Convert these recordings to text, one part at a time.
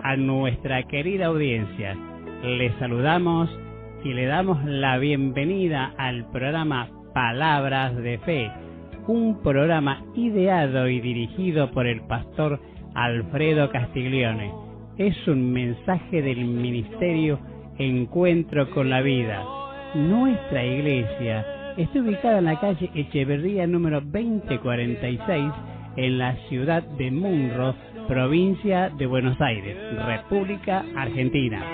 a nuestra querida audiencia. Les saludamos y le damos la bienvenida al programa Palabras de Fe, un programa ideado y dirigido por el pastor Alfredo Castiglione. Es un mensaje del ministerio Encuentro con la Vida. Nuestra iglesia está ubicada en la calle Echeverría número 2046 en la ciudad de Munro, provincia de Buenos Aires, República Argentina.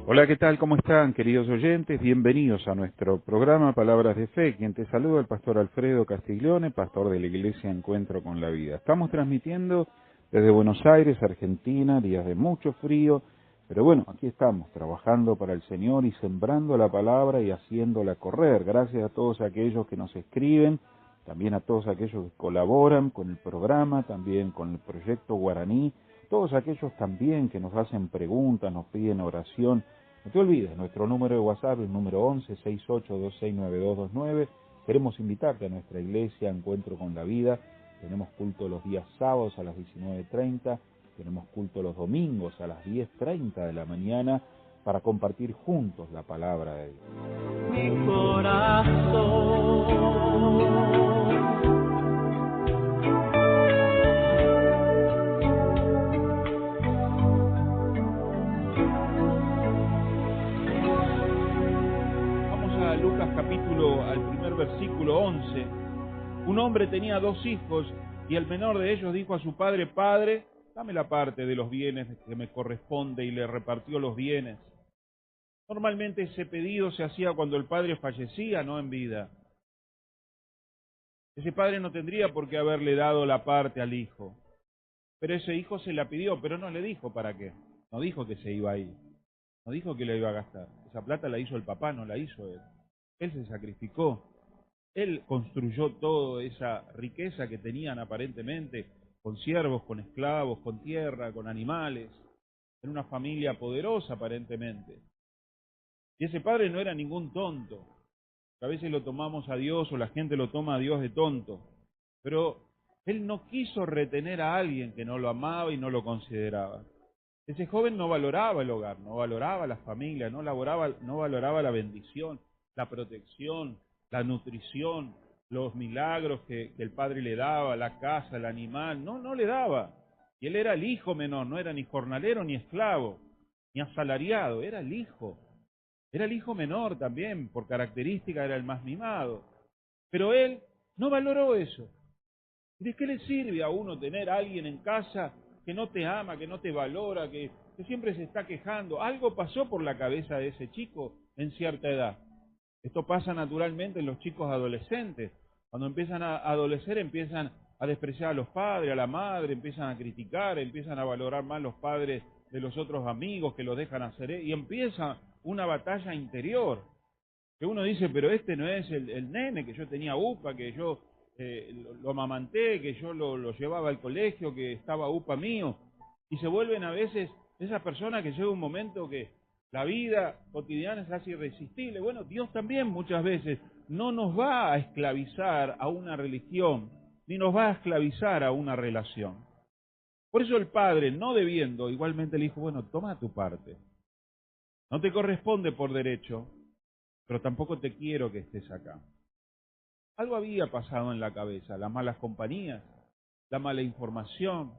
Hola, ¿qué tal? ¿Cómo están, queridos oyentes? Bienvenidos a nuestro programa Palabras de Fe. Quien te saluda, el pastor Alfredo Castiglione, pastor de la Iglesia Encuentro con la Vida. Estamos transmitiendo desde Buenos Aires, Argentina, días de mucho frío, pero bueno, aquí estamos, trabajando para el Señor y sembrando la palabra y haciéndola correr. Gracias a todos aquellos que nos escriben, también a todos aquellos que colaboran con el programa, también con el proyecto Guaraní, todos aquellos también que nos hacen preguntas, nos piden oración. No te olvides, nuestro número de WhatsApp es el número 11-68269229. Queremos invitarte a nuestra iglesia Encuentro con la Vida. Tenemos culto los días sábados a las 19:30, tenemos culto los domingos a las 10:30 de la mañana para compartir juntos la palabra de Dios. Mi corazón. Al primer versículo 11, un hombre tenía 2 hijos y el menor de ellos dijo a su padre: Padre, dame la parte de los bienes que me corresponde, y le repartió los bienes. Normalmente ese pedido se hacía cuando el padre fallecía, no en vida. Ese padre no tendría por qué haberle dado la parte al hijo, pero ese hijo se la pidió, pero no le dijo para qué, no dijo que se iba a ir, no dijo que la iba a gastar. Esa plata la hizo el papá, no la hizo él. Él se sacrificó, él construyó toda esa riqueza que tenían aparentemente, con siervos, con esclavos, con tierra, con animales, en una familia poderosa aparentemente. Y ese padre no era ningún tonto. A veces lo tomamos a Dios, o la gente lo toma a Dios de tonto, pero él no quiso retener a alguien que no lo amaba y no lo consideraba. Ese joven no valoraba el hogar, no valoraba la familia, no valoraba la bendición, la protección, la nutrición, los milagros que el padre le daba, la casa, el animal, no le daba. Y él era el hijo menor, no era ni jornalero ni esclavo, ni asalariado, era el hijo menor también, por característica era el más mimado. Pero él no valoró eso. ¿De qué le sirve a uno tener a alguien en casa que no te ama, que no te valora, que siempre se está quejando? Algo pasó por la cabeza de ese chico en cierta edad. Esto pasa naturalmente en los chicos adolescentes. Cuando empiezan a adolecer, empiezan a despreciar a los padres, a la madre, empiezan a criticar, empiezan a valorar más los padres de los otros amigos que los dejan hacer, y empieza una batalla interior. Que uno dice, pero este no es el nene que yo tenía UPA, que yo lo amamanté, que yo lo llevaba al colegio, que estaba UPA mío. Y se vuelven a veces esas personas que llega un momento que la vida cotidiana se hace irresistible. Bueno, Dios también muchas veces no nos va a esclavizar a una religión, ni nos va a esclavizar a una relación. Por eso el padre, no debiendo, igualmente le dijo, bueno, toma tu parte. No te corresponde por derecho, pero tampoco te quiero que estés acá. Algo había pasado en la cabeza, las malas compañías, la mala información,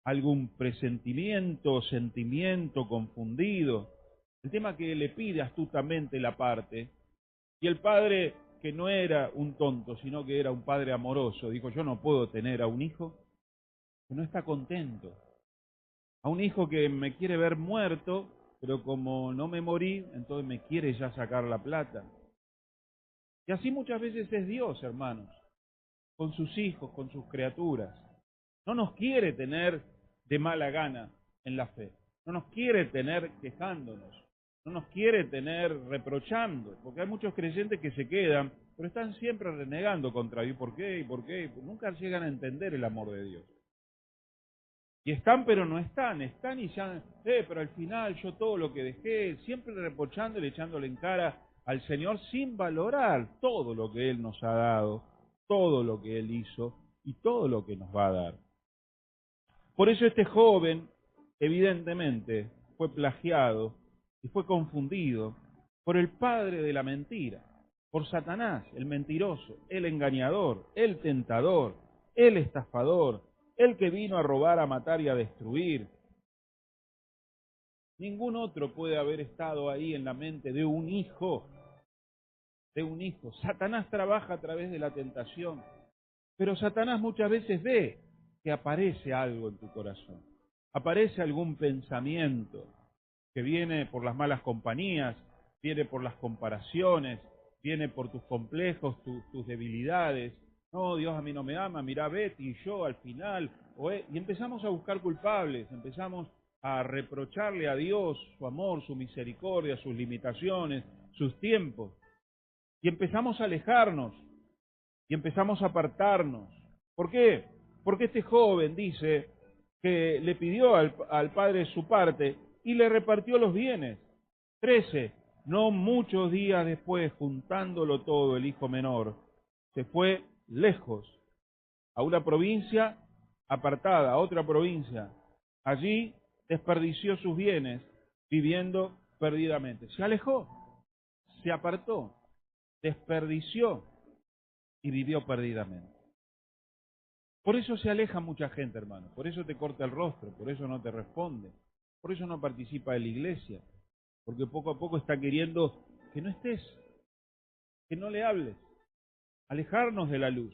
algún presentimiento, sentimiento confundido. El tema que le pide astutamente la parte, y el padre, que no era un tonto, sino que era un padre amoroso, dijo, yo no puedo tener a un hijo que no está contento, a un hijo que me quiere ver muerto, pero como no me morí, entonces me quiere ya sacar la plata. Y así muchas veces es Dios, hermanos, con sus hijos, con sus criaturas. No nos quiere tener de mala gana en la fe, no nos quiere tener quejándonos, no nos quiere tener reprochando, porque hay muchos creyentes que se quedan, pero están siempre renegando contra Dios. ¿Por qué? ¿Y por qué? Nunca llegan a entender el amor de Dios. Y están, pero no están y ya, pero al final yo todo lo que dejé, siempre reprochándole, echándole en cara al Señor sin valorar todo lo que Él nos ha dado, todo lo que Él hizo y todo lo que nos va a dar. Por eso este joven, evidentemente, fue plagiado y fue confundido por el padre de la mentira, por Satanás, el mentiroso, el engañador, el tentador, el estafador, el que vino a robar, a matar y a destruir. Ningún otro puede haber estado ahí en la mente de un hijo, Satanás trabaja a través de la tentación, pero Satanás muchas veces ve que aparece algo en tu corazón, aparece algún pensamiento que viene por las malas compañías, viene por las comparaciones, viene por tus complejos, tus debilidades. No, Dios a mí no me ama, mirá Betty y yo al final. Y empezamos a buscar culpables, empezamos a reprocharle a Dios su amor, su misericordia, sus limitaciones, sus tiempos. Y empezamos a alejarnos, y empezamos a apartarnos. ¿Por qué? Porque este joven dice que le pidió al padre su parte y le repartió los bienes. 13. No muchos días después, juntándolo todo, el hijo menor se fue lejos, a una provincia apartada, a otra provincia. Allí desperdició sus bienes, viviendo perdidamente. Se alejó, se apartó, desperdició y vivió perdidamente. Por eso se aleja mucha gente, hermano. Por eso te corta el rostro, por eso no te responde, por eso no participa de la iglesia, porque poco a poco está queriendo que no estés, que no le hables, alejarnos de la luz,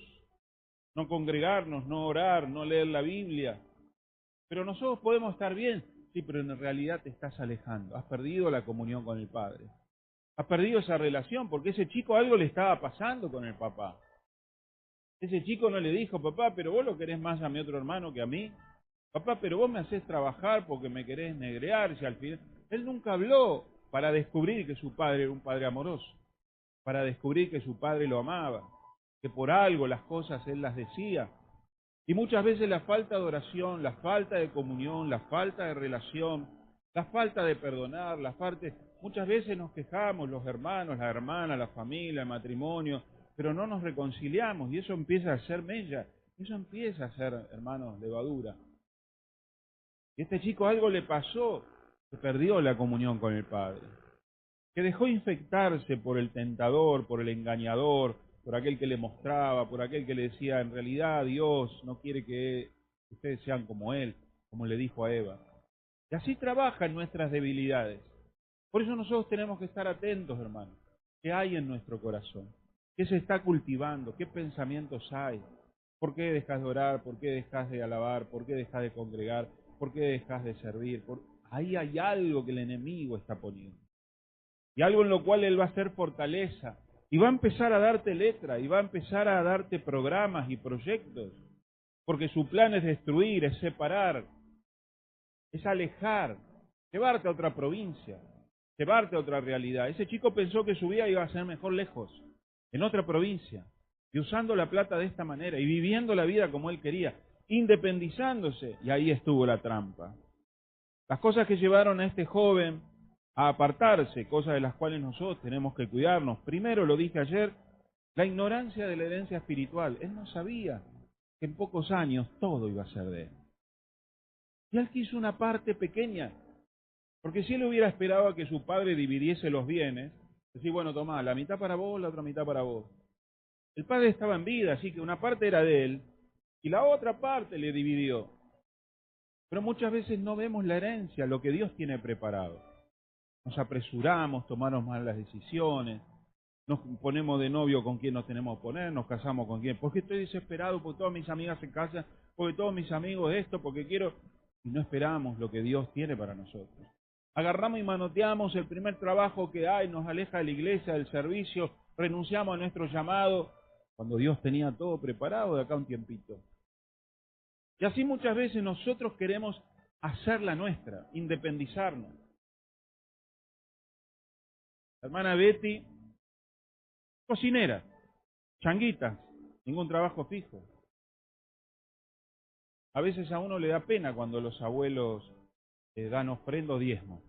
no congregarnos, no orar, no leer la Biblia. Pero nosotros podemos estar bien, sí, pero en realidad te estás alejando, has perdido la comunión con el Padre, has perdido esa relación, porque ese chico algo le estaba pasando con el papá. Ese chico no le dijo, papá, pero vos lo querés más a mi otro hermano que a mí. Papá, pero vos me hacés trabajar porque me querés negrear. Si al final... Él nunca habló para descubrir que su padre era un padre amoroso, para descubrir que su padre lo amaba, que por algo las cosas él las decía. Y muchas veces la falta de oración, la falta de comunión, la falta de relación, la falta de perdonar, muchas veces nos quejamos los hermanos, la hermana, la familia, el matrimonio, pero no nos reconciliamos y eso empieza a ser mella, eso empieza a ser, hermanos, levadura. Y a este chico algo le pasó, que perdió la comunión con el Padre, que dejó infectarse por el tentador, por el engañador, por aquel que le mostraba, por aquel que le decía, en realidad Dios no quiere que ustedes sean como Él, como le dijo a Eva. Y así trabaja en nuestras debilidades. Por eso nosotros tenemos que estar atentos, hermanos. ¿Qué hay en nuestro corazón? ¿Qué se está cultivando? ¿Qué pensamientos hay? ¿Por qué dejas de orar? ¿Por qué dejas de alabar? ¿Por qué dejas de congregar? ¿Por qué dejas de servir? Ahí hay algo que el enemigo está poniendo. Y algo en lo cual él va a hacer fortaleza. Y va a empezar a darte letra, y va a empezar a darte programas y proyectos. Porque su plan es destruir, es separar, es alejar, llevarte a otra provincia, llevarte a otra realidad. Ese chico pensó que su vida iba a ser mejor lejos, en otra provincia, y usando la plata de esta manera, y viviendo la vida como él quería, independizándose, y ahí estuvo la trampa. Las cosas que llevaron a este joven a apartarse, cosas de las cuales nosotros tenemos que cuidarnos. Primero, lo dije ayer, la ignorancia de la herencia espiritual. Él no sabía que en pocos años todo iba a ser de él. Y él quiso una parte pequeña, porque si él hubiera esperado a que su padre dividiese los bienes, decir, bueno, tomá, la mitad para vos, la otra mitad para vos. El padre estaba en vida, así que una parte era de él, y la otra parte le dividió. Pero muchas veces no vemos la herencia, lo que Dios tiene preparado. Nos apresuramos, tomamos malas decisiones, nos ponemos de novio con quien nos tenemos que poner, nos casamos con quien, porque estoy desesperado, porque todas mis amigas se casan, porque todos mis amigos esto, porque quiero, y no esperamos lo que Dios tiene para nosotros. Agarramos y manoteamos el primer trabajo que hay, nos aleja de la iglesia, del servicio, renunciamos a nuestro llamado, cuando Dios tenía todo preparado de acá a un tiempito. Y así muchas veces nosotros queremos hacer la nuestra, independizarnos. La hermana Betty, cocinera, changuita, ningún trabajo fijo. A veces a uno le da pena cuando los abuelos dan ofrenda o diezmo.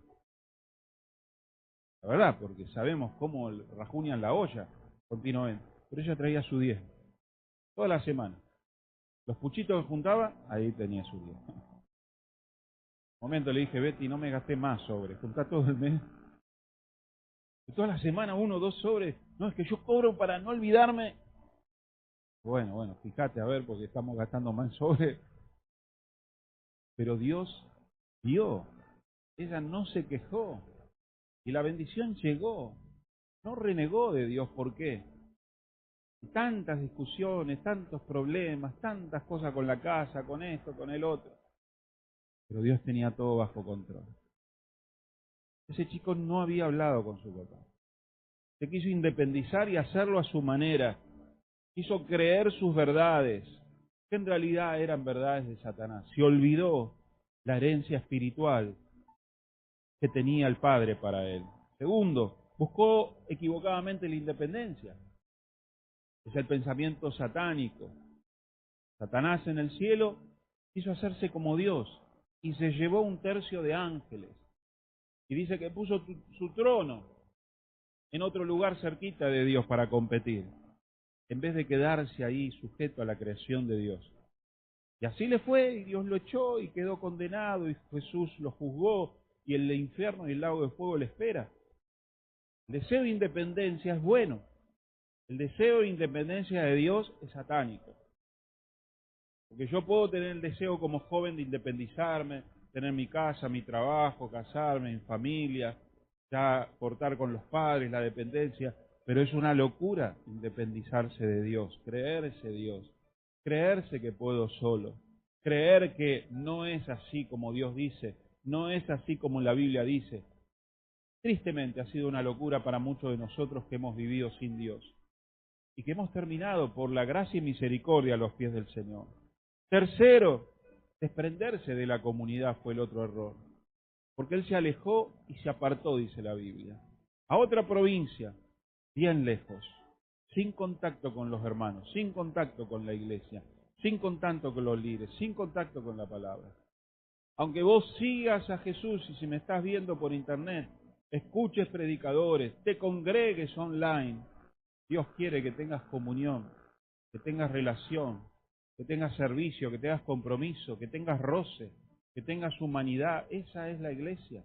La verdad, porque sabemos cómo rajuñan la olla continuamente. Pero ella traía su diezmo, toda la semana. Los puchitos que juntaba, ahí tenía su diezmo. Un momento le dije, Betty, no me gasté más sobres, juntá todo el mes. Y toda la semana 1 o 2 sobres. No, es que yo cobro para no olvidarme. Bueno, fíjate a ver, porque estamos gastando más en sobres. Pero Dios dio. Ella no se quejó. Y la bendición llegó. No renegó de Dios. ¿Por qué? Tantas discusiones, tantos problemas, tantas cosas con la casa, con esto, con el otro. Pero Dios tenía todo bajo control. Ese chico no había hablado con su papá. Se quiso independizar y hacerlo a su manera. Quiso creer sus verdades, que en realidad eran verdades de Satanás. Se olvidó la herencia espiritual que tenía el Padre para él. Segundo, buscó equivocadamente la independencia. Es el pensamiento satánico. Satanás en el cielo quiso hacerse como Dios y se llevó 1/3 de ángeles. Y dice que puso su trono en otro lugar cerquita de Dios para competir, en vez de quedarse ahí sujeto a la creación de Dios. Y así le fue, y Dios lo echó, y quedó condenado, y Jesús lo juzgó, y el infierno y el lago de fuego le espera. El deseo de independencia es bueno. El deseo de independencia de Dios es satánico. Porque yo puedo tener el deseo como joven de independizarme, tener mi casa, mi trabajo, casarme, mi familia, ya cortar con los padres, la dependencia, pero es una locura independizarse de Dios, creerse Dios, creerse que puedo solo, creer que no es así como Dios dice, no es así como la Biblia dice. Tristemente ha sido una locura para muchos de nosotros que hemos vivido sin Dios y que hemos terminado por la gracia y misericordia a los pies del Señor. Tercero, desprenderse de la comunidad fue el otro error, porque él se alejó y se apartó, dice la Biblia, a otra provincia, bien lejos, sin contacto con los hermanos, sin contacto con la iglesia, sin contacto con los líderes, sin contacto con la palabra. Aunque vos sigas a Jesús y si me estás viendo por internet, escuches predicadores, te congregues online, Dios quiere que tengas comunión, que tengas relación, que tengas servicio, que tengas compromiso, que tengas roce, que tengas humanidad. Esa es la iglesia.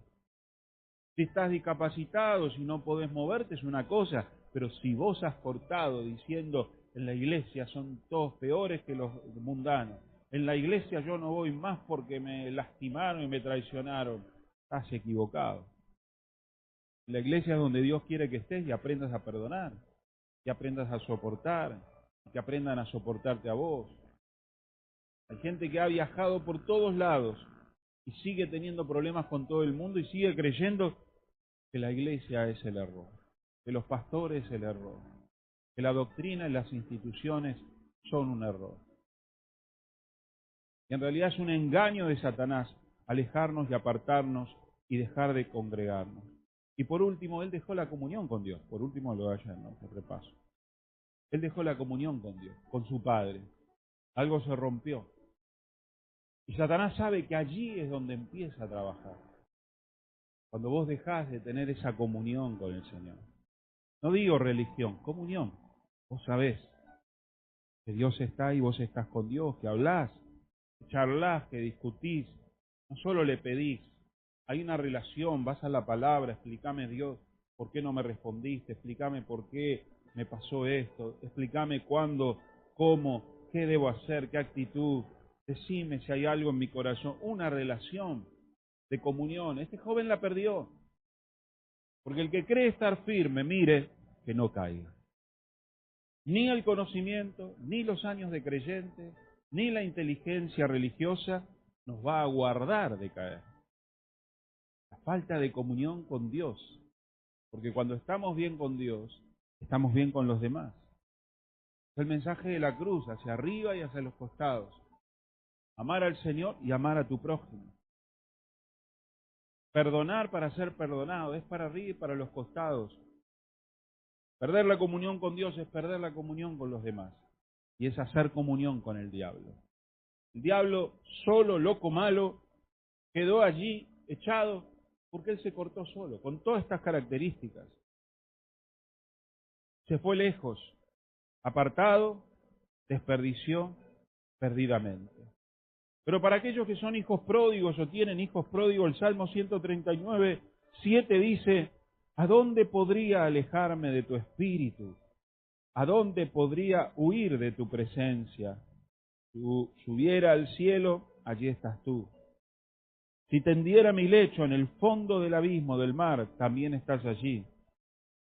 Si estás discapacitado, si no podés moverte, es una cosa, pero si vos has cortado diciendo en la iglesia son todos peores que los mundanos, en la iglesia yo no voy más porque me lastimaron y me traicionaron, estás equivocado. La iglesia es donde Dios quiere que estés y aprendas a perdonar, y aprendas a soportar, que aprendan a soportarte a vos. Hay gente que ha viajado por todos lados y sigue teniendo problemas con todo el mundo y sigue creyendo que la iglesia es el error, que los pastores es el error, que la doctrina y las instituciones son un error. Y en realidad es un engaño de Satanás alejarnos y apartarnos y dejar de congregarnos. Y por último, él dejó la comunión con Dios. Por último lo vayan, ¿no? Te repaso. Él dejó la comunión con Dios, con su Padre. Algo se rompió. Y Satanás sabe que allí es donde empieza a trabajar. Cuando vos dejás de tener esa comunión con el Señor. No digo religión, comunión. Vos sabés que Dios está y vos estás con Dios, que hablás, que charlás, que discutís. No solo le pedís. Hay una relación, vas a la palabra, explícame Dios, ¿por qué no me respondiste? Explícame por qué me pasó esto. Explícame cuándo, cómo, qué debo hacer, qué actitud. Decime si hay algo en mi corazón. Una relación de comunión. Este joven la perdió. Porque el que cree estar firme, mire que no caiga. Ni el conocimiento, ni los años de creyente, ni la inteligencia religiosa nos va a guardar de caer. La falta de comunión con Dios. Porque cuando estamos bien con Dios, estamos bien con los demás. Es el mensaje de la cruz, hacia arriba y hacia los costados. Amar al Señor y amar a tu prójimo. Perdonar para ser perdonado, es para arriba y para los costados. Perder la comunión con Dios es perder la comunión con los demás. Y es hacer comunión con el diablo. El diablo, solo, loco, malo, quedó allí echado porque él se cortó solo, con todas estas características. Se fue lejos, apartado, desperdició perdidamente. Pero para aquellos que son hijos pródigos o tienen hijos pródigos, el Salmo 139, 7 dice: ¿a dónde podría alejarme de tu espíritu? ¿A dónde podría huir de tu presencia? Si subiera al cielo, allí estás tú. Si tendiera mi lecho en el fondo del abismo del mar, también estás allí.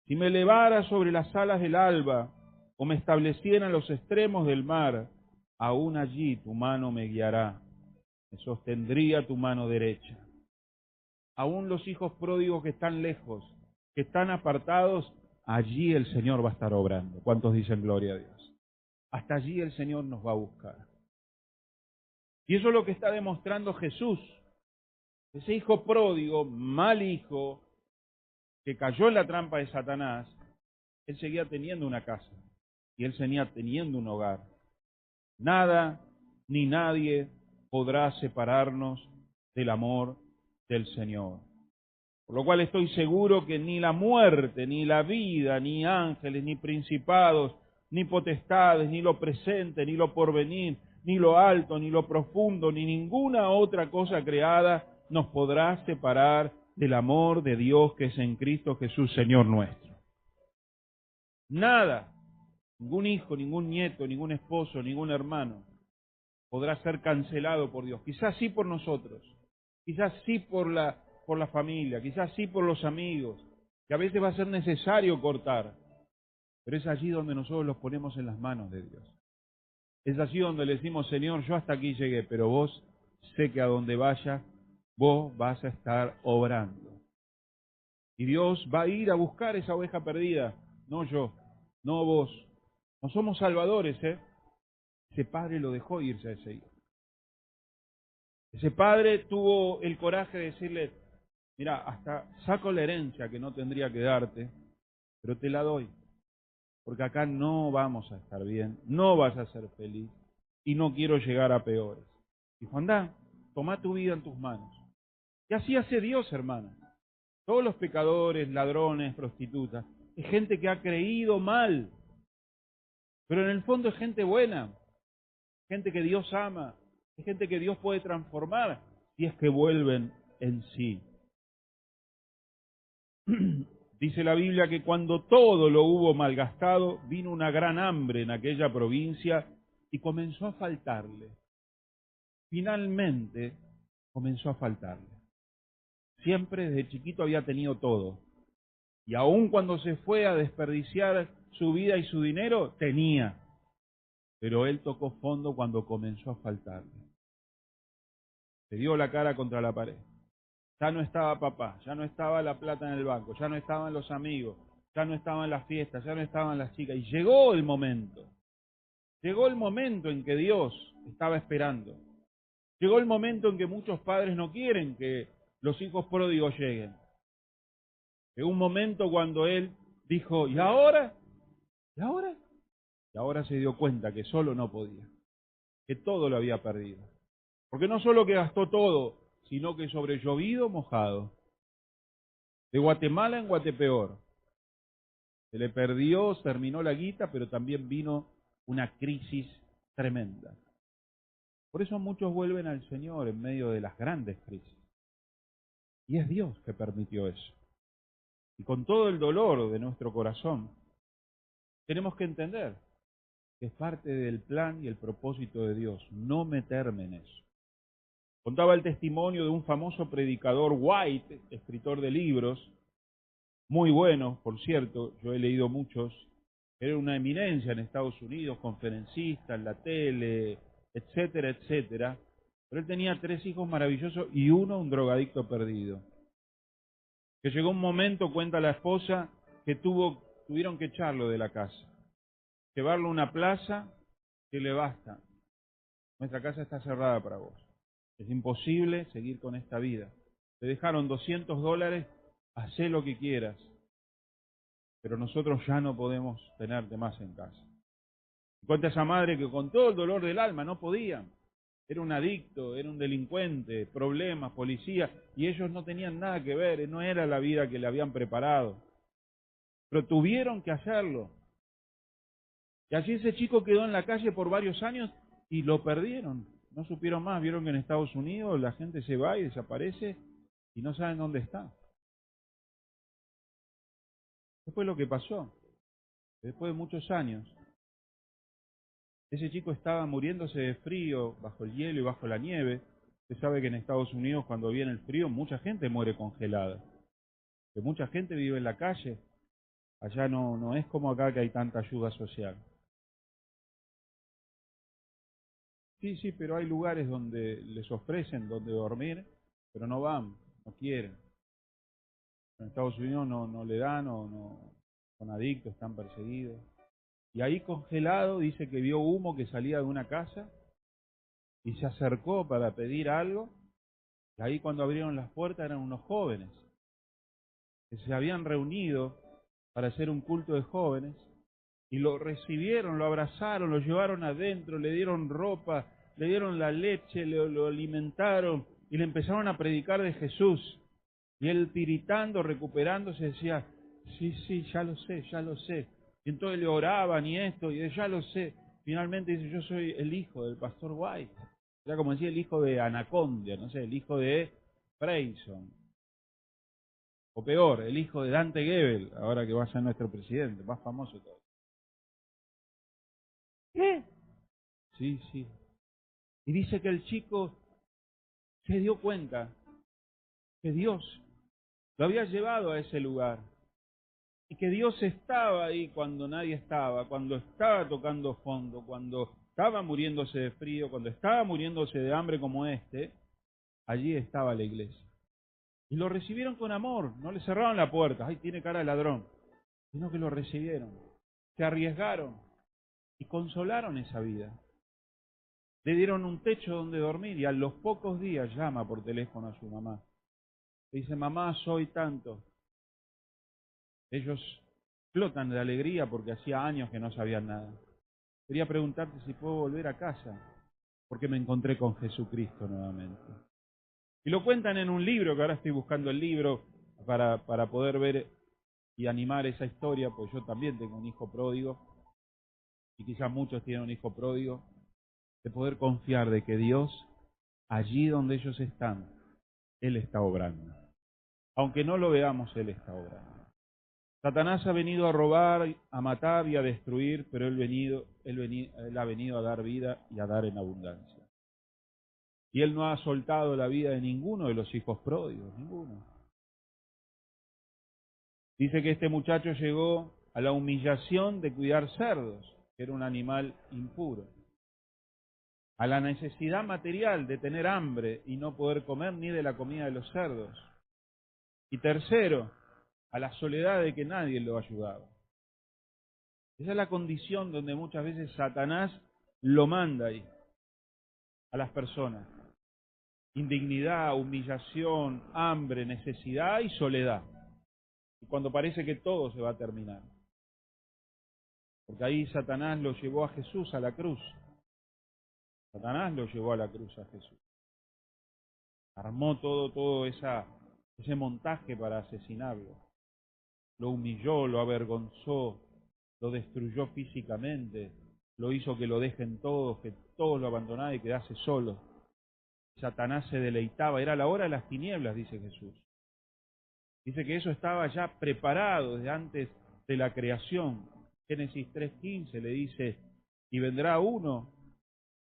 Si me elevara sobre las alas del alba, o me estableciera en los extremos del mar, aún allí tu mano me guiará, me sostendría tu mano derecha. Aún los hijos pródigos que están lejos, que están apartados, allí el Señor va a estar obrando. ¿Cuántos dicen gloria a Dios? Hasta allí el Señor nos va a buscar. Y eso es lo que está demostrando Jesús. Ese hijo pródigo, mal hijo, que cayó en la trampa de Satanás, él seguía teniendo una casa y él seguía teniendo un hogar. Nada ni nadie podrá separarnos del amor del Señor. Por lo cual estoy seguro que ni la muerte, ni la vida, ni ángeles, ni principados, ni potestades, ni lo presente, ni lo porvenir, ni lo alto, ni lo profundo, ni ninguna otra cosa creada nos podrá separar del amor de Dios que es en Cristo Jesús, Señor nuestro. Nada, ningún hijo, ningún nieto, ningún esposo, ningún hermano podrá ser cancelado por Dios. Quizás sí por nosotros, quizás sí por la familia, quizás sí por los amigos, que a veces va a ser necesario cortar, pero es allí donde nosotros los ponemos en las manos de Dios. Es allí donde le decimos: Señor, yo hasta aquí llegué, pero vos sé que a donde vaya, vos vas a estar obrando. Y Dios va a ir a buscar esa oveja perdida, no yo, no vos. No somos salvadores, ¿eh? Ese padre lo dejó irse a ese hijo. Ese padre tuvo el coraje de decirle: mira, hasta saco la herencia que no tendría que darte, pero te la doy, porque acá no vamos a estar bien, no vas a ser feliz, y no quiero llegar a peores. Dijo: anda, toma tu vida en tus manos. Y así hace Dios, hermano. Todos los pecadores, ladrones, prostitutas, es gente que ha creído mal, pero en el fondo es gente buena, gente que Dios ama, es gente que Dios puede transformar si es que vuelven en sí. Dice la Biblia que cuando todo lo hubo malgastado, vino una gran hambre en aquella provincia y comenzó a faltarle. Finalmente comenzó a faltarle. Siempre desde chiquito había tenido todo. Y aun cuando se fue a desperdiciar su vida y su dinero, tenía. Pero él tocó fondo cuando comenzó a faltarle. Se dio la cara contra la pared. Ya no estaba papá, ya no estaba la plata en el banco, ya no estaban los amigos, ya no estaban las fiestas, ya no estaban las chicas. Y llegó el momento en que Dios estaba esperando. Llegó el momento en que muchos padres no quieren que los hijos pródigos lleguen. Llegó un momento cuando él dijo: ¿y ahora? ¿Y ahora? Y ahora se dio cuenta que solo no podía, que todo lo había perdido. Porque no solo que gastó todo, sino que sobre llovido mojado. De Guatemala en Guatepeor. Se le perdió, terminó la guita, pero también vino una crisis tremenda. Por eso muchos vuelven al Señor en medio de las grandes crisis. Y es Dios que permitió eso. Y con todo el dolor de nuestro corazón, tenemos que entender que es parte del plan y el propósito de Dios, no meterme en eso. Contaba el testimonio de un famoso predicador, White, escritor de libros, muy buenos, por cierto, yo he leído muchos. Era una eminencia en Estados Unidos, conferencista en la tele, etcétera, etcétera. Pero él tenía 3 hijos maravillosos y uno un drogadicto perdido. Que llegó un momento, cuenta la esposa, que tuvieron que echarlo de la casa. Llevarlo a una plaza que le basta. Nuestra casa está cerrada para vos. Es imposible seguir con esta vida. Te dejaron $200, hacé lo que quieras. pero nosotros ya no podemos tenerte más en casa. Cuenta esa madre que con todo el dolor del alma no podían. Era un adicto, era un delincuente, problemas, policía, y ellos no tenían nada que ver, no era la vida que le habían preparado. Pero tuvieron que hacerlo. Y así ese chico quedó en la calle por varios años y lo perdieron. No supieron más, vieron que en Estados Unidos la gente se va y desaparece y no saben dónde está. Después lo que pasó, después de muchos años, ese chico estaba muriéndose de frío bajo el hielo y bajo la nieve. Usted sabe que en Estados Unidos cuando viene el frío mucha gente muere congelada. Que mucha gente vive en la calle. Allá no es como acá que hay tanta ayuda social. Sí, pero hay lugares donde les ofrecen donde dormir, pero no van, no quieren. En Estados Unidos no le dan o no, son adictos, están perseguidos. Y ahí congelado dice que vio humo que salía de una casa y se acercó para pedir algo. Y ahí cuando abrieron las puertas eran unos jóvenes que se habían reunido para hacer un culto de jóvenes y lo recibieron, lo abrazaron, lo llevaron adentro, le dieron ropa, le dieron la leche, lo alimentaron y le empezaron a predicar de Jesús. Y él tiritando, recuperándose, decía, sí, ya lo sé. Y entonces le oraban y esto, y ya lo sé. Finalmente dice, yo soy el hijo del pastor White. Era como decía el hijo de Anacondia, no sé, el hijo de Freyson. O peor, el hijo de Dante Gebel, ahora que va a ser nuestro presidente, más famoso todavía. ¿Qué? Sí. Y dice que el chico se dio cuenta que Dios lo había llevado a ese lugar. Y que Dios estaba ahí cuando nadie estaba, cuando estaba tocando fondo, cuando estaba muriéndose de frío, cuando estaba muriéndose de hambre como allí estaba la iglesia. Y lo recibieron con amor, no le cerraron la puerta, ay, tiene cara de ladrón, sino que lo recibieron, se arriesgaron y consolaron esa vida. Le dieron un techo donde dormir y a los pocos días llama por teléfono a su mamá. Le dice, mamá, soy tanto. Ellos flotan de alegría porque hacía años que no sabían nada. Quería preguntarte si puedo volver a casa, porque me encontré con Jesucristo nuevamente. Y lo cuentan en un libro, que ahora estoy buscando el libro para poder ver y animar esa historia, pues yo también tengo un hijo pródigo, y quizás muchos tienen un hijo pródigo, de poder confiar de que Dios, allí donde ellos están, Él está obrando. Aunque no lo veamos, Él está obrando. Satanás ha venido a robar, a matar y a destruir, pero Él ha venido a dar vida y a dar en abundancia. Y Él no ha soltado la vida de ninguno de los hijos pródigos, ninguno. Dice que este muchacho llegó a la humillación de cuidar cerdos, que era un animal impuro, a la necesidad material de tener hambre y no poder comer ni de la comida de los cerdos. Y tercero, a la soledad de que nadie lo ayudaba. Esa es la condición donde muchas veces Satanás lo manda ahí, a las personas. Indignidad, humillación, hambre, necesidad y soledad. Y cuando parece que todo se va a terminar. Porque ahí Satanás lo llevó a Jesús a la cruz. Satanás lo llevó a la cruz a Jesús. Armó todo ese montaje para asesinarlo. Lo humilló, lo avergonzó, lo destruyó físicamente, lo hizo que lo dejen todos, que todos lo abandonaran y quedase solo. Satanás se deleitaba, era la hora de las tinieblas, dice Jesús. Dice que eso estaba ya preparado desde antes de la creación. Génesis 3:15 le dice, y vendrá uno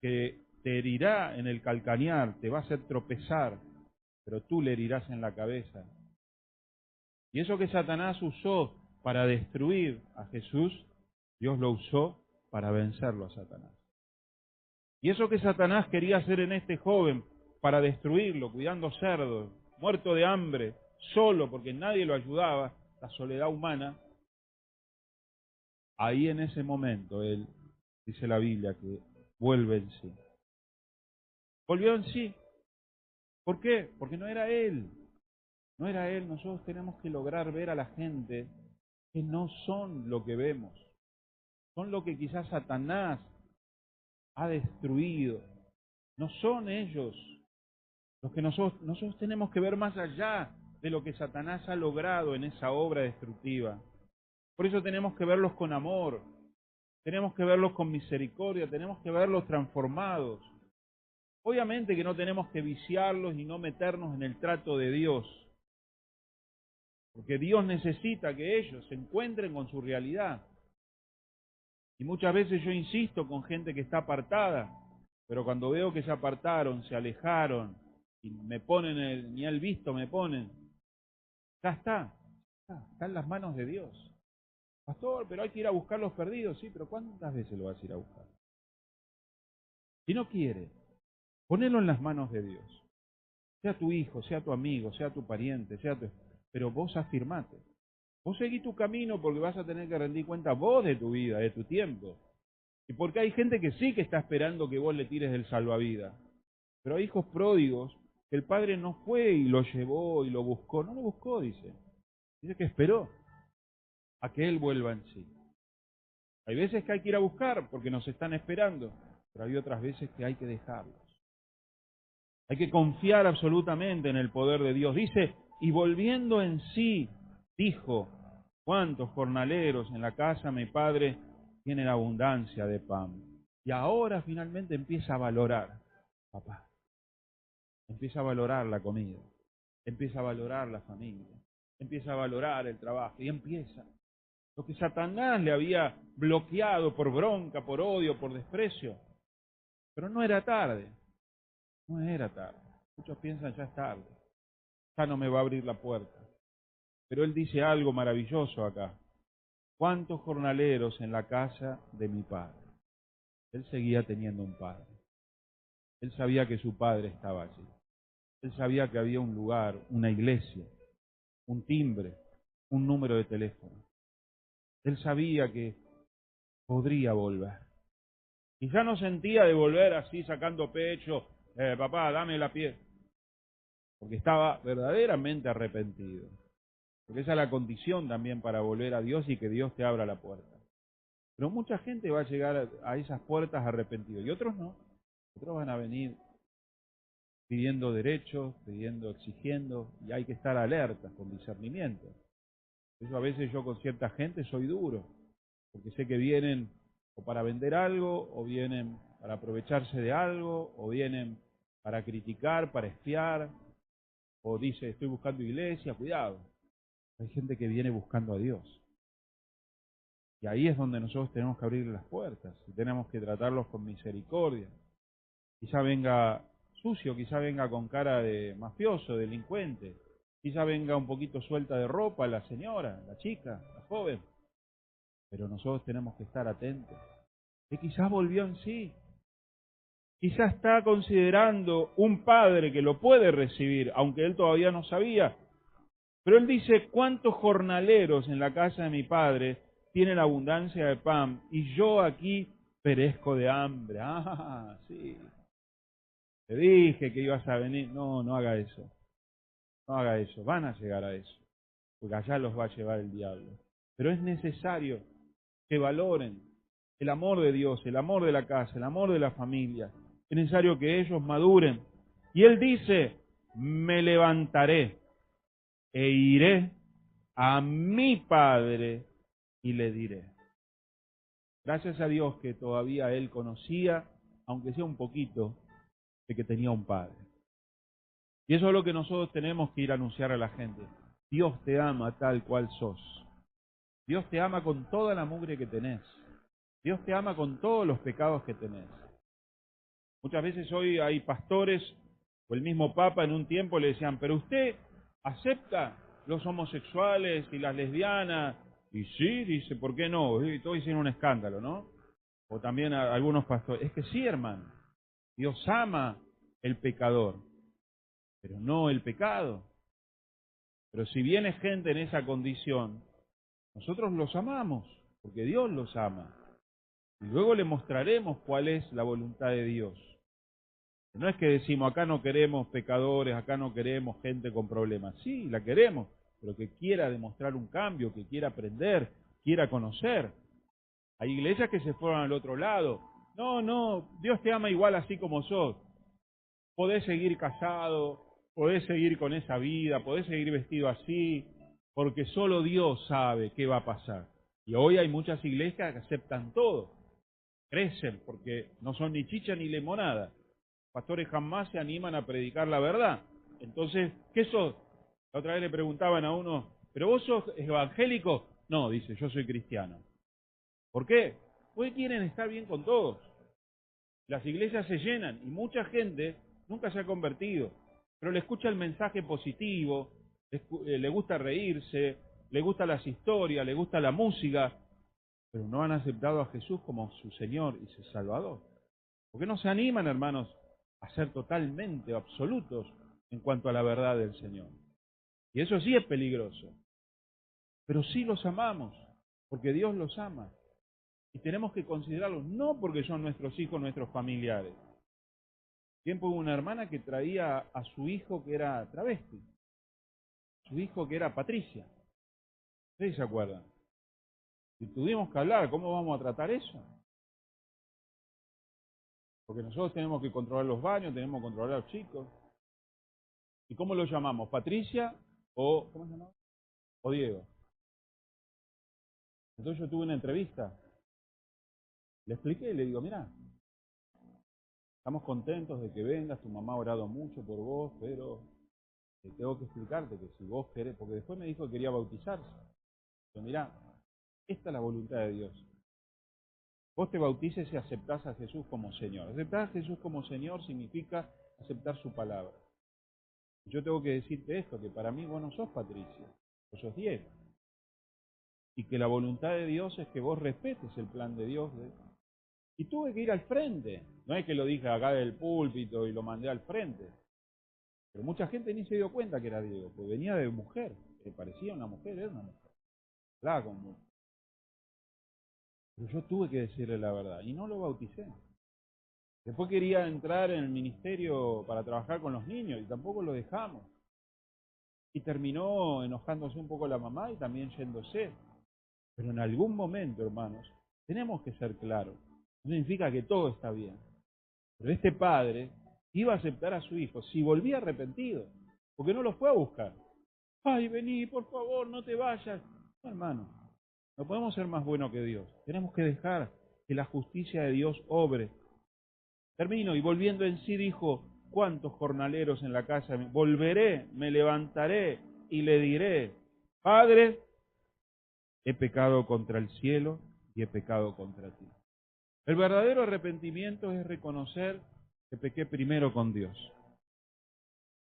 que te herirá en el calcañar, te va a hacer tropezar, pero tú le herirás en la cabeza. Y eso que Satanás usó para destruir a Jesús, Dios lo usó para vencerlo a Satanás. Y eso que Satanás quería hacer en este joven para destruirlo, cuidando cerdos, muerto de hambre, solo porque nadie lo ayudaba, la soledad humana, ahí en ese momento él, dice la Biblia, que vuelve en sí. Volvió en sí. ¿Por qué? Porque no era él. No era él. Nosotros tenemos que lograr ver a la gente que no son lo que vemos, son lo que quizás Satanás ha destruido. No son ellos los que nosotros tenemos que ver más allá de lo que Satanás ha logrado en esa obra destructiva. Por eso tenemos que verlos con amor, tenemos que verlos con misericordia, tenemos que verlos transformados. Obviamente que no tenemos que viciarlos y no meternos en el trato de Dios, porque Dios necesita que ellos se encuentren con su realidad. Y muchas veces yo insisto con gente que está apartada, pero cuando veo que se apartaron, se alejaron, y me ponen ni al visto me ponen, ya está en las manos de Dios. Pastor, pero hay que ir a buscar los perdidos, sí, pero ¿cuántas veces lo vas a ir a buscar? Si no quiere, ponelo en las manos de Dios. Sea tu hijo, sea tu amigo, sea tu pariente, pero vos afirmate. Vos seguí tu camino porque vas a tener que rendir cuenta vos de tu vida, de tu tiempo. Y porque hay gente que sí que está esperando que vos le tires del salvavidas. Pero hay hijos pródigos que el padre no fue y lo llevó y lo buscó. No lo buscó, dice. Dice que esperó a que él vuelva en sí. Hay veces que hay que ir a buscar porque nos están esperando, pero hay otras veces que hay que dejarlos. Hay que confiar absolutamente en el poder de Dios. Dice, y volviendo en sí, dijo, ¿cuántos jornaleros en la casa mi padre tienen abundancia de pan? Y ahora finalmente empieza a valorar, papá. Empieza a valorar la comida, empieza a valorar la familia, empieza a valorar el trabajo y empieza. Lo que Satanás le había bloqueado por bronca, por odio, por desprecio. Pero no era tarde, no era tarde. Muchos piensan ya es tarde, ya no me va a abrir la puerta. Pero él dice algo maravilloso acá. ¿Cuántos jornaleros en la casa de mi padre? Él seguía teniendo un padre. Él sabía que su padre estaba allí. Él sabía que había un lugar, una iglesia, un timbre, un número de teléfono. Él sabía que podría volver. Y ya no sentía de volver así sacando pecho, papá, dame la piel. Porque estaba verdaderamente arrepentido. Porque esa es la condición también para volver a Dios y que Dios te abra la puerta. Pero mucha gente va a llegar a esas puertas arrepentidos y otros no. Otros van a venir pidiendo derechos, exigiendo, y hay que estar alerta, con discernimiento. Por eso a veces yo con cierta gente soy duro, porque sé que vienen o para vender algo, o vienen para aprovecharse de algo, o vienen para criticar, para espiar, o dice, estoy buscando iglesia, cuidado. Hay gente que viene buscando a Dios. Y ahí es donde nosotros tenemos que abrir las puertas, y tenemos que tratarlos con misericordia. Quizá venga sucio, quizá venga con cara de mafioso, delincuente, quizá venga un poquito suelta de ropa la señora, la chica, la joven. Pero nosotros tenemos que estar atentos. Que quizás volvió en sí. Quizás está considerando un padre que lo puede recibir, aunque él todavía no sabía. Pero él dice, ¿cuántos jornaleros en la casa de mi padre tienen abundancia de pan y yo aquí perezco de hambre? Ah, sí. Te dije que ibas a venir. No, no haga eso. No haga eso. Van a llegar a eso. Porque allá los va a llevar el diablo. Pero es necesario que valoren el amor de Dios, el amor de la casa, el amor de la familia. Es necesario que ellos maduren. Y él dice, me levantaré e iré a mi padre y le diré. Gracias a Dios que todavía él conocía, aunque sea un poquito, de que tenía un padre. Y eso es lo que nosotros tenemos que ir a anunciar a la gente. Dios te ama tal cual sos. Dios te ama con toda la mugre que tenés. Dios te ama con todos los pecados que tenés. Muchas veces hoy hay pastores, o el mismo Papa en un tiempo le decían, pero usted acepta los homosexuales y las lesbianas. Y sí, dice, ¿por qué no? Y todos hicieron un escándalo, ¿no? O también a algunos pastores. Es que sí, hermano. Dios ama el pecador, pero no el pecado. Pero si viene gente en esa condición, nosotros los amamos, porque Dios los ama. Y luego le mostraremos cuál es la voluntad de Dios. No es que decimos, acá no queremos pecadores, acá no queremos gente con problemas. Sí, la queremos, pero que quiera demostrar un cambio, que quiera aprender, quiera conocer. Hay iglesias que se fueron al otro lado. No, Dios te ama igual así como sos. Podés seguir casado, podés seguir con esa vida, podés seguir vestido así, porque solo Dios sabe qué va a pasar. Y hoy hay muchas iglesias que aceptan todo, crecen, porque no son ni chicha ni limonada. Pastores jamás se animan a predicar la verdad. Entonces, ¿qué sos? La otra vez le preguntaban a uno, ¿pero vos sos evangélico? No, dice, yo soy cristiano. ¿Por qué? Porque quieren estar bien con todos. Las iglesias se llenan y mucha gente nunca se ha convertido, pero le escucha el mensaje positivo, le gusta reírse, le gusta las historias, le gusta la música, pero no han aceptado a Jesús como su Señor y su Salvador. ¿Por qué no se animan, hermanos, a ser totalmente absolutos en cuanto a la verdad del Señor? Y eso sí es peligroso, pero sí los amamos, porque Dios los ama. Y tenemos que considerarlos no porque son nuestros hijos, nuestros familiares. Tiempo hubo una hermana que traía a su hijo que era travesti, su hijo que era Patricia. ¿Ustedes se acuerdan? Y tuvimos que hablar, ¿cómo vamos a tratar eso? Porque nosotros tenemos que controlar los baños, tenemos que controlar a los chicos. ¿Y cómo lo llamamos? ¿Patricia o cómo se llama? O Diego. Entonces yo tuve una entrevista. Le expliqué y le digo, mira, estamos contentos de que vengas, tu mamá ha orado mucho por vos, pero tengo que explicarte que si vos querés, porque después me dijo que quería bautizarse. Pero mirá, esta es la voluntad de Dios. Vos te bautices y aceptás a Jesús como Señor. Aceptar a Jesús como Señor significa aceptar su palabra. Yo tengo que decirte esto, que para mí vos no sos Patricia, vos sos Diego. Y que la voluntad de Dios es que vos respetes el plan de Dios. Y tuve que ir al frente. No es que lo dije acá del púlpito y lo mandé al frente. Pero mucha gente ni se dio cuenta que era Diego, porque venía de mujer, que parecía una mujer, era una mujer. Hablaba con mujer. Pero yo tuve que decirle la verdad y no lo bauticé. Después quería entrar en el ministerio para trabajar con los niños y tampoco lo dejamos. Y terminó enojándose un poco la mamá y también yéndose. Pero en algún momento, hermanos, tenemos que ser claros. No significa que todo está bien. Pero este padre iba a aceptar a su hijo si volvía arrepentido, porque no lo fue a buscar. Ay, vení, por favor, no te vayas. No, hermano, no podemos ser más buenos que Dios. Tenemos que dejar que la justicia de Dios obre. Termino, y volviendo en sí dijo, ¿cuántos jornaleros en la casa? Volveré, me levantaré y le diré, Padre, he pecado contra el cielo y he pecado contra ti. El verdadero arrepentimiento es reconocer que pequé primero con Dios.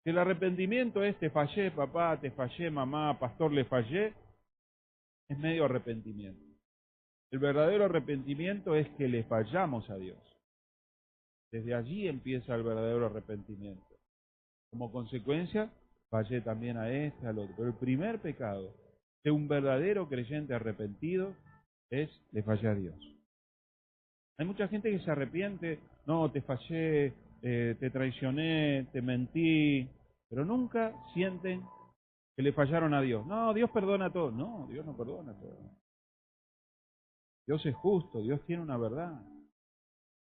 Que el arrepentimiento es te fallé papá, te fallé mamá, pastor le fallé, es medio arrepentimiento. El verdadero arrepentimiento es que le fallamos a Dios. Desde allí empieza el verdadero arrepentimiento. Como consecuencia, fallé también a este, al otro. Pero el primer pecado de un verdadero creyente arrepentido es le fallé a Dios. Hay mucha gente que se arrepiente, no, te fallé, te traicioné, te mentí, pero nunca sienten que le fallaron a Dios. No, Dios perdona todo. No, Dios no perdona todo. Dios es justo, Dios tiene una verdad.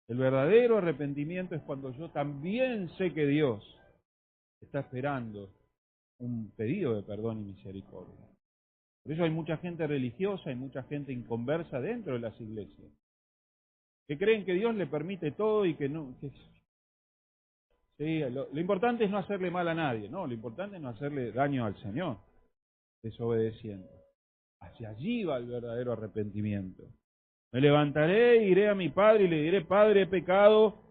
El verdadero arrepentimiento es cuando yo también sé que Dios está esperando un pedido de perdón y misericordia. Por eso hay mucha gente religiosa, hay mucha gente inconversa dentro de las iglesias, que creen que Dios le permite todo y que no... Sí, lo importante es no hacerle mal a nadie, no, lo importante es no hacerle daño al Señor, desobedeciendo. Hacia allí va el verdadero arrepentimiento. Me levantaré, iré a mi padre y le diré, Padre, he pecado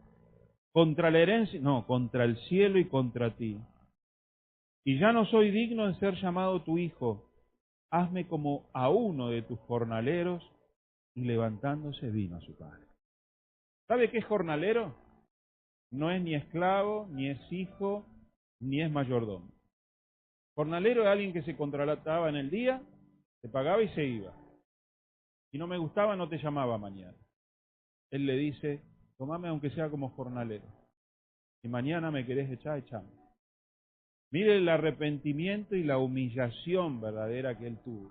contra la herencia, no, contra el cielo y contra ti. Y ya no soy digno de ser llamado tu hijo. Hazme como a uno de tus jornaleros. Y levantándose vino a su padre. ¿Sabe qué es jornalero? No es ni esclavo, ni es hijo, ni es mayordomo. Jornalero es alguien que se contrataba en el día, se pagaba y se iba. Si no me gustaba, no te llamaba mañana. Él le dice, tomame aunque sea como jornalero. Si mañana me querés echar, echame. Mire el arrepentimiento y la humillación verdadera que él tuvo.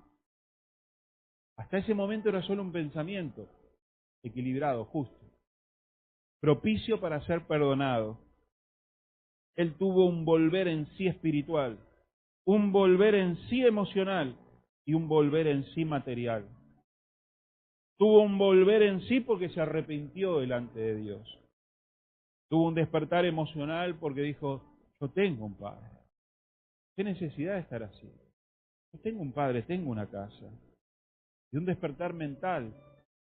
Hasta ese momento era solo un pensamiento equilibrado, justo, propicio para ser perdonado. Él tuvo un volver en sí espiritual, un volver en sí emocional y un volver en sí material. Tuvo un volver en sí porque se arrepintió delante de Dios. Tuvo un despertar emocional porque dijo, yo tengo un padre. ¿Qué necesidad de estar así? Yo tengo un padre, tengo una casa. Y un despertar mental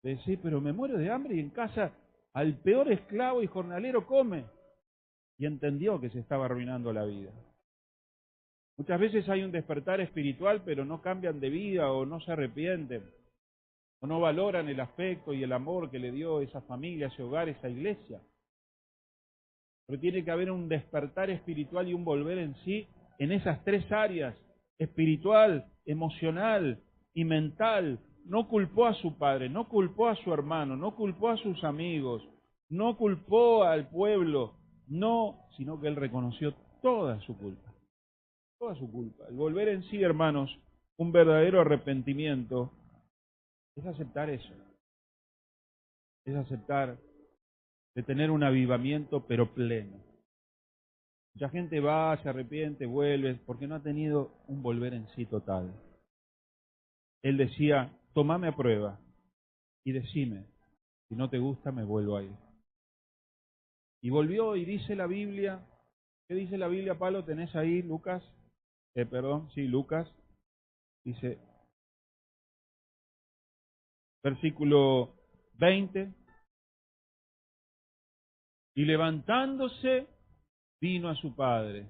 de decir, pero me muero de hambre y en casa al peor esclavo y jornalero come. Y entendió que se estaba arruinando la vida. Muchas veces hay un despertar espiritual, pero no cambian de vida o no se arrepienten, o no valoran el afecto y el amor que le dio esa familia, ese hogar, esa iglesia. Pero tiene que haber un despertar espiritual y un volver en sí en esas tres áreas, espiritual, emocional y mental. No culpó a su padre, no culpó a su hermano, no culpó a sus amigos, no culpó al pueblo, no, sino que él reconoció toda su culpa. Toda su culpa. El volver en sí, hermanos, un verdadero arrepentimiento, es aceptar eso. Es aceptar de tener un avivamiento, pero pleno. Mucha gente va, se arrepiente, vuelve, porque no ha tenido un volver en sí total. Él decía, tomame a prueba y decime, si no te gusta me vuelvo a ir. Y volvió y dice la Biblia, ¿qué dice la Biblia, Pablo? ¿Tenés ahí, Lucas? Lucas. Dice, versículo 20, y levantándose, vino a su padre.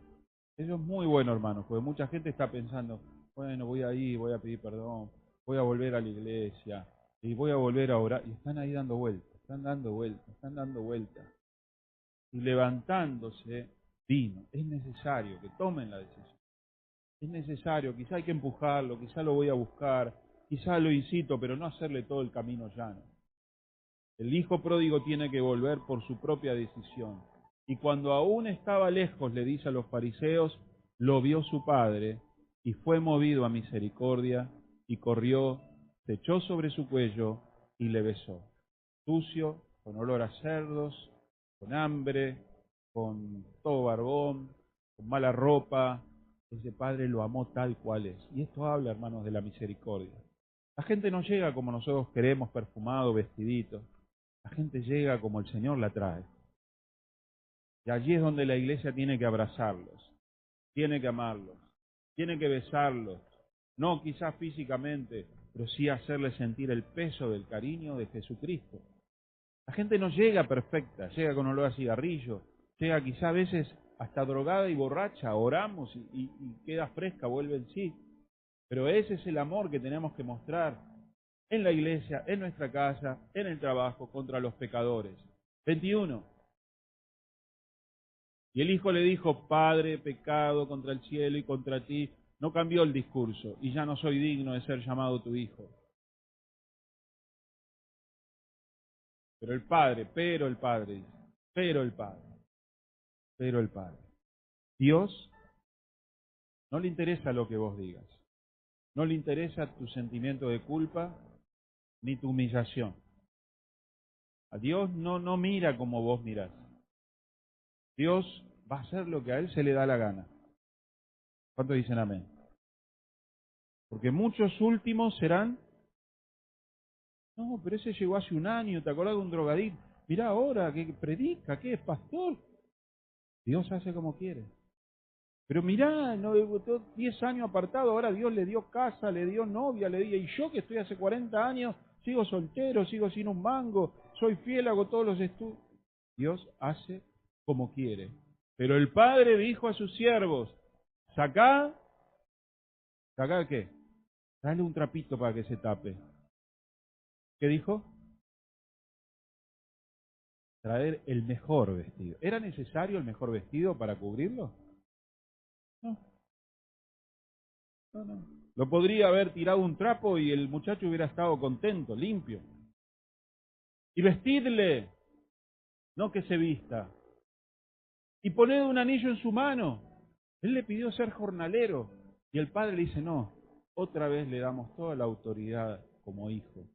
Eso es muy bueno, hermanos, porque mucha gente está pensando, bueno, voy a ir, voy a pedir perdón, voy a volver a la iglesia, y voy a volver a orar, y están ahí dando vueltas, están dando vueltas, están dando vueltas. Y levantándose, vino. Es necesario que tomen la decisión. Es necesario, quizá hay que empujarlo, quizá lo voy a buscar, quizá lo incito, pero no hacerle todo el camino llano. El hijo pródigo tiene que volver por su propia decisión. Y cuando aún estaba lejos, le dice a los fariseos, lo vio su padre y fue movido a misericordia y corrió, se echó sobre su cuello y le besó. Sucio, con olor a cerdos, con hambre, con todo barbón, con mala ropa, ese padre lo amó tal cual es. Y esto habla, hermanos, de la misericordia. La gente no llega como nosotros queremos, perfumado, vestidito. La gente llega como el Señor la trae. Y allí es donde la iglesia tiene que abrazarlos, tiene que amarlos, tiene que besarlos. No quizás físicamente, pero sí hacerles sentir el peso del cariño de Jesucristo. La gente no llega perfecta, llega con olor a cigarrillo, llega quizá a veces hasta drogada y borracha, oramos y queda fresca, vuelve en sí. Pero ese es el amor que tenemos que mostrar en la iglesia, en nuestra casa, en el trabajo, contra los pecadores. 21. Y el hijo le dijo, Padre, he pecado contra el cielo y contra ti. No cambió el discurso, y ya no soy digno de ser llamado tu hijo. Pero el padre, Dios no le interesa lo que vos digas. No le interesa tu sentimiento de culpa ni tu humillación. A Dios no mira como vos mirás. Dios va a hacer lo que a Él se le da la gana. ¿Cuántos dicen amén? Porque muchos últimos serán, no, pero ese llegó hace un año, ¿te acordás de un drogadicto? Mirá ahora, que predica, que es pastor. Dios hace como quiere. Pero mirá, no, 10 años apartado, ahora Dios le dio casa, le dio novia, le dio, y yo que estoy hace 40 años, sigo soltero, sigo sin un mango, soy fiel, hago todos los estudios. Dios hace como quiere. Pero el Padre dijo a sus siervos, ¿sacá qué? Dale un trapito para que se tape. ¿Qué dijo? Traer el mejor vestido. ¿Era necesario el mejor vestido para cubrirlo? No. Lo podría haber tirado un trapo y el muchacho hubiera estado contento, limpio. Y vestidle, no que se vista. Y poned un anillo en su mano. Él le pidió ser jornalero y el padre le dice, no, otra vez le damos toda la autoridad como hijo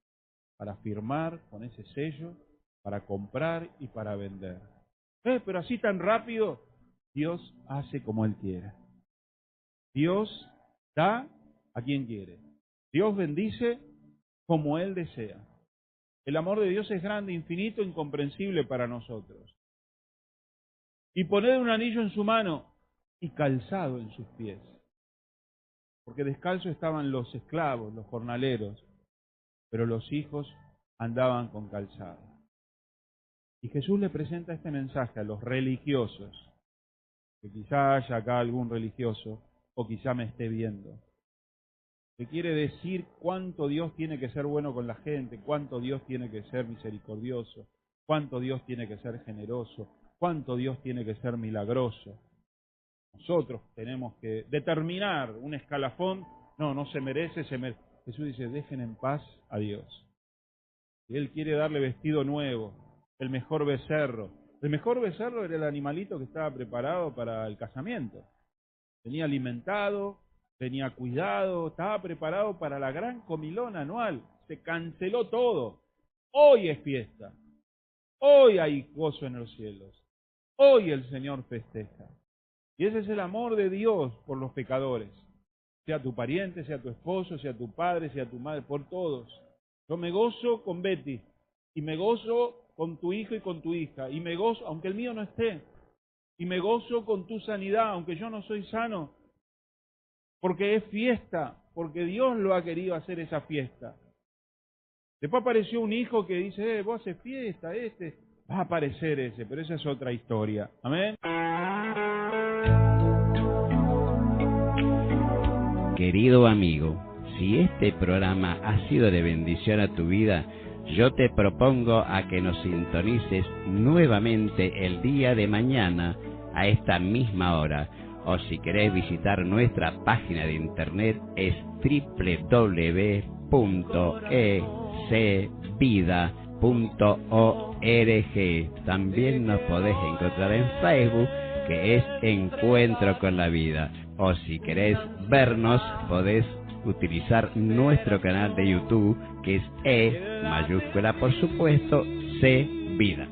para firmar con ese sello, para comprar y para vender. Pero así tan rápido, Dios hace como Él quiere. Dios da a quien quiere. Dios bendice como Él desea. El amor de Dios es grande, infinito, incomprensible para nosotros. Y poner un anillo en su mano y calzado en sus pies. Porque descalzos estaban los esclavos, los jornaleros, pero los hijos andaban con calzado. Y Jesús le presenta este mensaje a los religiosos, que quizá haya acá algún religioso, o quizá me esté viendo, que quiere decir cuánto Dios tiene que ser bueno con la gente, cuánto Dios tiene que ser misericordioso, cuánto Dios tiene que ser generoso, cuánto Dios tiene que ser milagroso. Nosotros tenemos que determinar un escalafón, no se merece, Jesús dice, dejen en paz a Dios. Y Él quiere darle vestido nuevo, el mejor becerro. El mejor becerro era el animalito que estaba preparado para el casamiento. Venía alimentado, tenía cuidado, estaba preparado para la gran comilón anual. Se canceló todo. Hoy es fiesta. Hoy hay gozo en los cielos. Hoy el Señor festeja. Y ese es el amor de Dios por los pecadores. Sea tu pariente, sea tu esposo, sea tu padre, sea tu madre, por todos. Yo me gozo con Betty, y me gozo con tu hijo y con tu hija, y me gozo, aunque el mío no esté, y me gozo con tu sanidad, aunque yo no soy sano, porque es fiesta, porque Dios lo ha querido hacer esa fiesta. Después apareció un hijo que dice, vos haces fiesta, va a aparecer ese, pero esa es otra historia. Amén. Querido amigo, si este programa ha sido de bendición a tu vida, yo te propongo a que nos sintonices nuevamente el día de mañana a esta misma hora. O si querés visitar nuestra página de internet es www.ecvida.org. También nos podés encontrar en Facebook, que es Encuentro con la Vida. O si querés vernos, podés utilizar nuestro canal de YouTube, que es E mayúscula por supuesto, C Vida.